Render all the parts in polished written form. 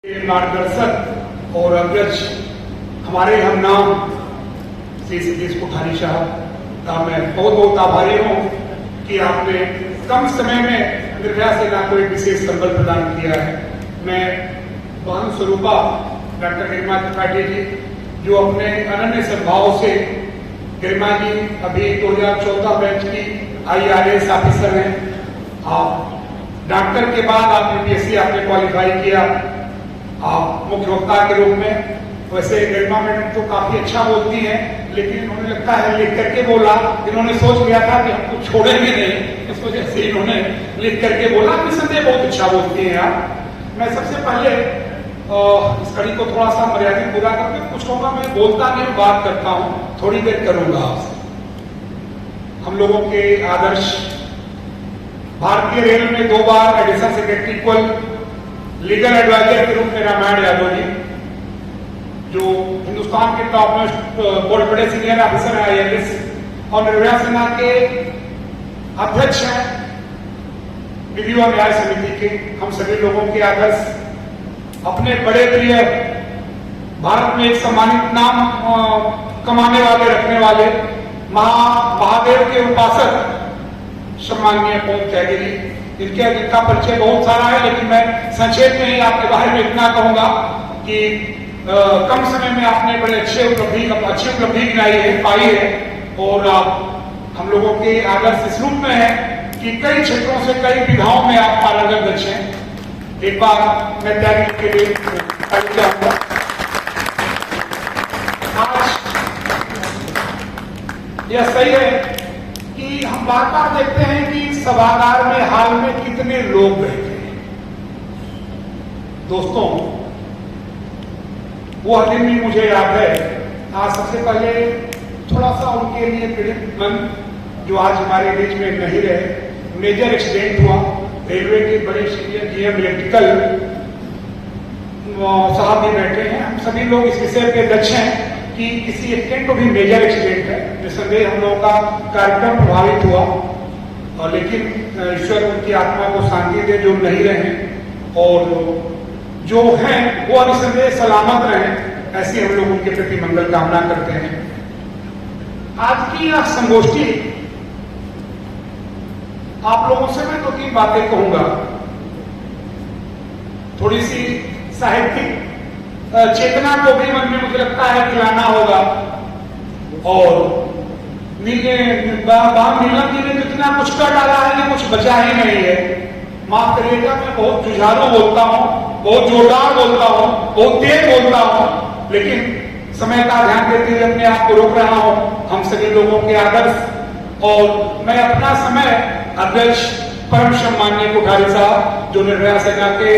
मार्गदर्शक और अग्रज हमारे हम नाम श्री सतीश कोठारी साहब का मैं बहुत बहुत आभारी हूँ कि आपने कम समय में निर्भया सेना को एक विशेष संबल प्रदान किया है। मैं बहन स्वरूपा डॉक्टर गरिमा त्रिपाठी जी जो अपने अनन्य सद्भाव से, गरिमा जी अभी 2014 बैच की IRS ऑफिसर हैं। आप डॉक्टर के बाद आपने BSc आपने क्वालिफाई किया आप मुख्य वक्ता के रूप में। वैसे गरिमा मैडम तो काफी अच्छा बोलती हैं, लेकिन उन्हें लगता है लिख करके बोला, इन्होंने सोच लिया था कि हमको छोड़ेंगे नहीं, इस वजह से इन्होंने लिख करके बोला। निसंदेह बहुत अच्छा बोलती हैं आप। मैं सबसे पहले इस कड़ी को थोड़ा सा मर्यादित पूरा करके कुछ कहूँगा। मैं बोलता नहीं बात करता हूँ, थोड़ी देर करूंगा आपसे। हम लोगों के आदर्श भारतीय रेल में 2 बार additional secretary equal legal adviser के रूप में रामायण यादव जी, जो हिंदुस्तान के टॉप मोस्ट बहुत बड़े सीनियर ऑफिसर हैं IAS और निर्भया सेना के अध्यक्ष हैं विधि और न्याय समिति के। हम सभी लोगों के आदर्श अपने बड़े प्रिय भारत में एक सम्मानित नाम कमाने वाले, रखने वाले महादेव के उपासक सम्माननीय पवन त्यागी जी, इनका परिचय बहुत सारा है, लेकिन मैं संक्षेप में ही आपके बारे में इतना कहूंगा कि कम समय में आपने बड़े अच्छी उपलब्धि गिनाई है, पाई है। और हम लोगों के आदर्श इस रूप में है कि कई क्षेत्रों से, कई विधाओं में आप पारंगत दक्ष हैं। एक बार मैं त्यागी के लिए चाहूंगा। आज यह सही है कि हम बार बार देखते हैं कि सभागार में हाल में कितने लोग बैठे हैं। दोस्तों, वो दिन भी मुझे याद है। आज सबसे पहले थोड़ा सा उनके लिए पीड़ित मन जो आज हमारे बीच में नहीं रहे। मेजर एक्सीडेंट हुआ, रेलवे के बड़े सीनियर GM इलेक्ट्रिकल साहब भी बैठे हैं। हम सभी लोग इस विषय पे दक्ष हैं कि किसी एक्सटेंट को भी मेजर एक्सीडेंट है, निसंदेह हम लोगों का कार्यक्रम प्रभावित हुआ। और लेकिन ईश्वर उनकी आत्मा को शांति दे जो नहीं रहे, और जो हैं वो निसंदेह सलामत रहें, ऐसी हम लोग उनके प्रति मंगल कामना करते हैं। आज की यह संगोष्ठी आप लोगों से मैं 2-3 बातें कहूंगा। थोड़ी सी साहित्यिक चेतना को भी मन में मुझे लगता है खिलाना होगा। और नीलम जी ने जितना कुछ कर डाला है ये कुछ बचा ही नहीं है। माफ करिएगा, मैं बहुत जुझारू बोलता हूँ, बहुत जोरदार बोलता हूँ, बहुत तेज बोलता हूँ, लेकिन समय का ध्यान देते हुए अपने आप को रोक रहा हूँ। हम सभी लोगों के आदर्श और मैं अपना समय अध्यक्ष परम सम्माननीय कोठारी साहब जो निर्भया सेना के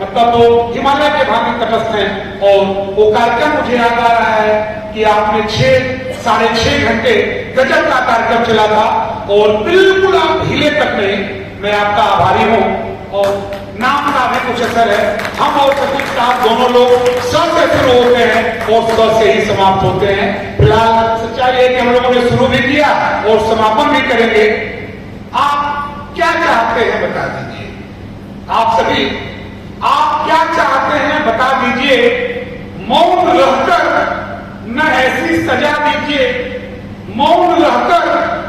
मतलब वो हिमालय के भाग में तटस्थ हैं, और वो कार्यक्रम मुझे याद आ रहा है कि आपने 6-6.5 घंटे गजब का कार्यक्रम चला था और बिल्कुल आप हिले तक नहीं। मैं आपका आभारी हूँ। और नाम का भी कुछ असर है। हम और सतीश साहब दोनों लोग स से शुरू होते हैं और स से ही समाप्त होते हैं। फिलहाल सच्चाई है कि हम लोगों ने शुरू भी किया और समापन भी करेंगे। आप क्या चाहते हैं बता दीजिए। आप सभी आप क्या चाहते हैं बता दीजिए। मौन रहकर न ऐसी सजा दीजिए, मौन रहकर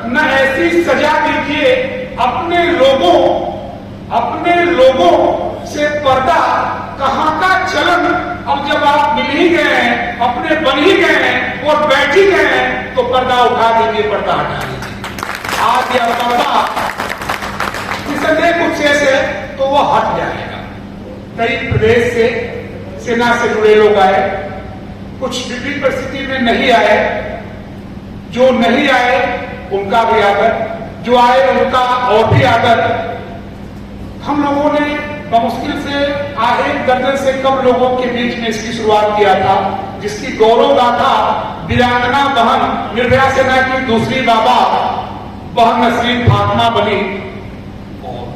न ऐसी सजा दीजिए। अपने लोगों से पर्दा कहां का चलन। अब जब आप मिल ही गए हैं, अपने बन ही गए हैं और बैठ ही गए हैं, तो पर्दा उठा दीजिए, पर्दा हटा दीजिए। आज यह पर्दा निसंदेह कुछ शेष है तो वह हट जाएगा। कई प्रदेश से, सेना से जुड़े लोग आए, कुछ विपरीत परिस्थिति में नहीं आए। जो नहीं आए उनका भी आदर, जो आए उनका और भी आदर। हम लोगों ने बमुश्किल से 1 दर्जन से कम लोगों के बीच में इसकी शुरुआत किया था, जिसकी गौरव गाथा वीरांगना बहन निर्भया सेना की दूसरी बाबा बहन नसरीन फातिमा बनी।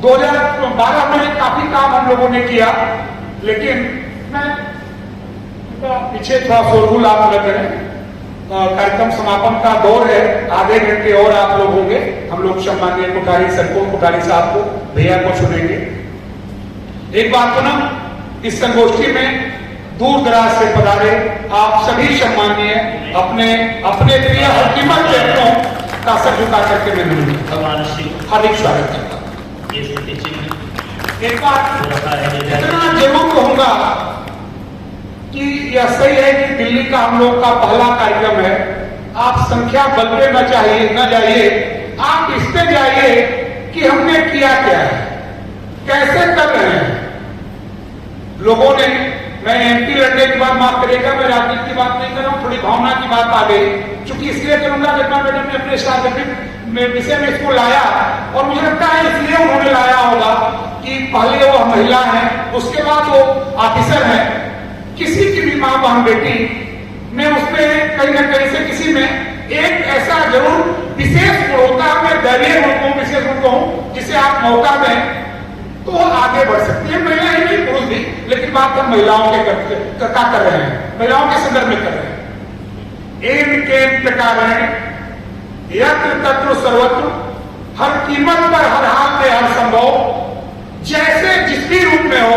2012 में काफी काम हम लोगों ने किया, लेकिन मैं पीछे थोड़ा शोरगुल आप लग रहे हैं। कार्यक्रम समापन का दौर है, आधे घंटे और आप लोग होंगे। हम लोग सम्माननीय कोठारी सर को, कोठारी साहब को, भैया को सुनेंगे। एक बात सुना, इस संगोष्ठी में दूर दराज से पधारे आप सभी सम्मानीय अपने अपने प्रिय हकीमत व्यक्तियों का सर झुका करके मैं हार्दिक स्वागत करता हूँ। एक बात इतना जरूर कहूंगा कि यह सही है कि दिल्ली का हम लोग का पहला कार्यक्रम है। आप संख्या बल पे न जाइए, आप इस पे जाइए कि हमने किया क्या है, कैसे कर रहे हैं। लोगों ने, मैं एमपी लड़ने की बात माफ करेगा, मैं राजनीति की बात नहीं कर रहा हूं, थोड़ी भावना की बात आ गई, चूंकि इसलिए करूंगा विद्या मैडम ने अपने स्टार्ट में विषय में इसको लाया और मुझे लगता है इसलिए उन्होंने लाया होगा कि पहले वो महिला है, उसके बाद वो ऑफिसर है। किसी की भी मां बहन बेटी में उसमें कहीं ना कहीं से किसी में एक ऐसा जरूर विशेष गुण होता है, मैं दैवीय गुण कहूं, विशेष गुण कहूं, जिसे आप मौका दें तो वो आगे बढ़ सकती है। महिला ही नहीं, पुरुष भी, लेकिन बात हम महिलाओं के कर रहे हैं, महिलाओं के संदर्भ में कर रहे हैं। एन के प्रकार यत्र तत्र सर्वत्र, हर कीमत पर, हर हाल में, हर संभव, जैसे जिस भी रूप में हो,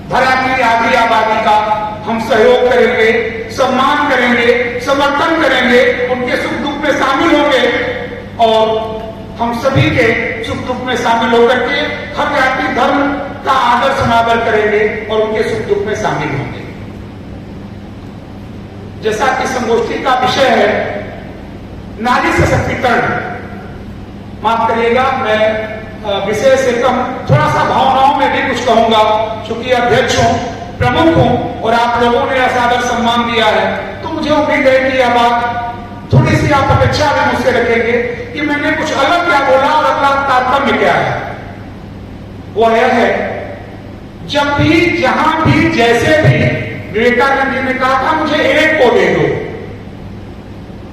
धरा की आधी आबादी का हम सहयोग करेंगे, सम्मान करेंगे, समर्थन करेंगे, उनके सुख दुख में शामिल होंगे और हम सभी के सुख दुख में शामिल होकर के हर जाति धर्म का आदर समादर करेंगे और उनके सुख दुख में शामिल होंगे। जैसा कि संगोष्ठी का विषय है नारी सशक्तिकरण, माफ करिएगा मैं विषय से कम थोड़ा सा भावनाओं में भी कुछ कहूंगा, क्योंकि अध्यक्ष हूं, प्रमुख हूं और आप लोगों ने असादर सम्मान दिया है, तो मुझे उम्मीद है कि यह बात थोड़ी सी आप अपेक्षा भी मुझसे रखेंगे कि मैंने कुछ अलग क्या बोला और अगला तारतम्य क्या है। वो यह है, जब भी जहां भी जैसे भी विवेकानंद जी ने कहा था मुझे एक को दे दो,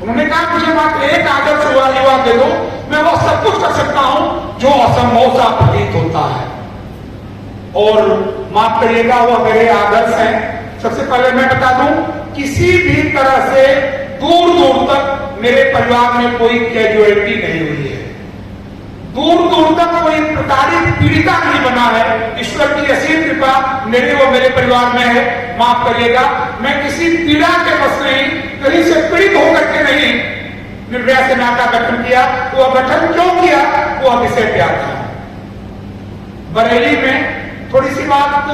उन्होंने कहा मुझे मात्र एक आदर्श युवा दे दो, मैं वो सब कुछ कर सकता हूं जो असंभव सा प्रतीत होता है। और माफ करिएगा वो मेरे आदर्श हैं। सबसे पहले मैं बता दूं, किसी भी तरह से दूर दूर तक मेरे परिवार में कोई कैजुअलिटी नहीं हुई है, दूर दूर तक कोई प्रताड़ित पीड़िता नहीं बना है। ईश्वर की असीम कृपा मेरे वो मेरे परिवार में है। माफ करिएगा, मैं किसी पीड़ा के बस नहीं, कहीं से पीड़ित होकर के नहीं निर्भया सेना का गठन किया। वो गठन क्यों किया, वो विषय पे आता है। बरेली में थोड़ी सी बात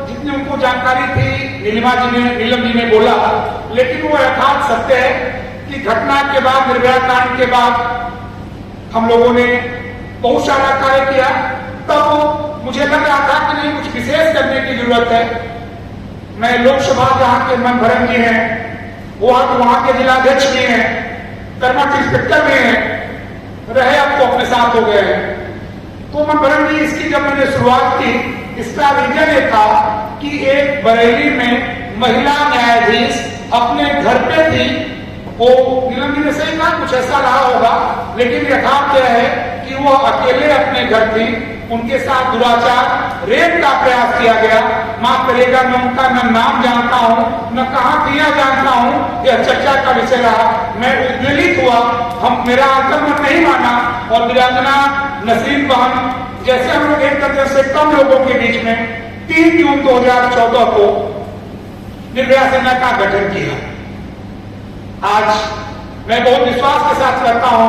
जितनी उनको जानकारी थी नीलम जी ने बोला, लेकिन वो यथार्थ सत्य है कि घटना के बाद, निर्भया कांड के बाद हम लोगों ने बहुत सारा कार्य किया। तब मुझे लग रहा था कि नहीं, कुछ विशेष करने की जरूरत है। मैं लोकसभा जहां के मनभरन जी हैं, वहां के जिलाध्यक्ष भी हैं, कर्मठ इंस्पेक्टर भी हैं, रहे अब तो अपने साथ हो गए हैं। तो मनभरन जी, इसकी जब मैंने शुरुआत की, इसका रीजन ये था कि एक बरेली में महिला न्यायाधीश अपने घर पे थी। वो नीलम जी ने सही कहा, कुछ ऐसा रहा होगा, लेकिन यथार्थ यह है कि वो अकेले अपने घर थी, उनके साथ दुराचार, रेप का प्रयास किया गया। माफ करिएगा, मैं उनका न नाम जानता हूं, न कहां किया जानता हूं, यह चर्चा का विषय रहा। मैं उद्वेलित हुआ, मेरा आंदोलन नहीं माना और वीरांगना नसीम बहन जैसे हम लोग 1 दर्जन से कम लोगों के बीच में 3 जून 2014 को निर्भया सेना का गठन किया। आज मैं बहुत विश्वास के साथ करता हूं,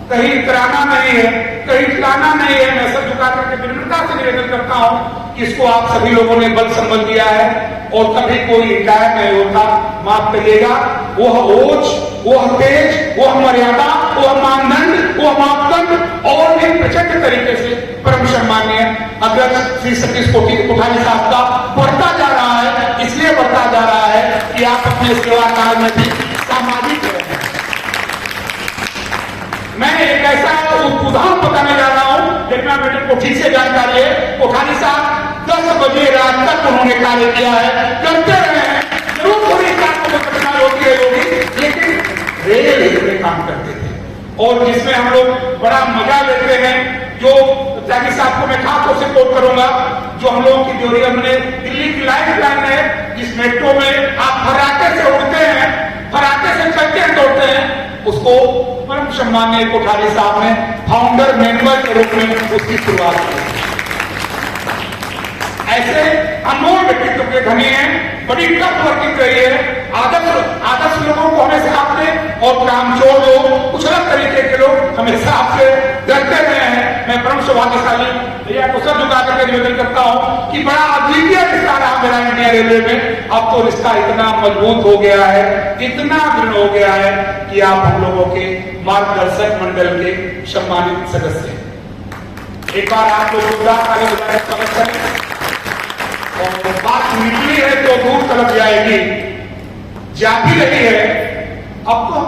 कहीं इतराना नहीं है, कहीं खिलाना नहीं है। मैं सब झुका करके विनम्रता से निवेदन करता हूं कि इसको आप सभी लोगों ने बल संबल दिया है और कभी कोई हिकायत नहीं होता। माफ करिएगा, वह ओज, वह तेज, वह मर्यादा, वह मानदंड, वह मापदंड और भी प्रचंड तरीके से परम सम्माननीय अध्यक्ष श्री सतीश कोठारी साहब का बढ़ता जा रहा है। इसलिए बढ़ता जा रहा है कि आप अपने सेवा काल में भी सामाजिक रहे। मैं एक ऐसा उदाहरण बताने जा रहा हूं, देखना बेटे को ठीक से जानकारी है। कोठारी साहब 10 बजे रात तक उन्होंने कार्य किया है, करते रहे हैं। जरूर थोड़ी कठिनाई होती होगी, लेकिन रेल में काम करते थे और जिसमें हम लोग बड़ा मजा लेते हैं। जो त्यागी साहब को मैं खासतौर से कोट करूंगा, जो हम लोगों की थ्योरी, हमने दिल्ली की लाइफ लाइन है, जिस मेट्रो में आप फराटे से उड़ते हैं, फराटे से चलते हैं, दौड़ते हैं, उसको परम सम्माननीय कोठारी साहब ने फाउंडर मेंबर के रूप में उसकी शुरुआत की। ऐसे अनमोल व्यक्तित्व के धनी हैं, बड़ी टफ वर्किंग रही है, आदर्श लोगों को हमेशा आपने और कामचोर लोग, कुछ अलग तरीके के लोग हमेशा आपसे डरते रहे हैं। मैं परम सौभाग्यशाली भैया को सर झुका करके निवेदन करता हूं कि बड़ा अद्वितीय रिश्ता रहा मेरा इंडिया रेलवे में। अब तो रिश्ता इतना मजबूत हो गया है, इतना दृढ़ हो गया है कि आप हम लोगों के मार्गदर्शक मंडल के सम्मानित सदस्य हैं। एक बार आप लोग स्वागत करें। और बात निकली है तो दूर तलक जाएगी, जा भी रही है। अब तो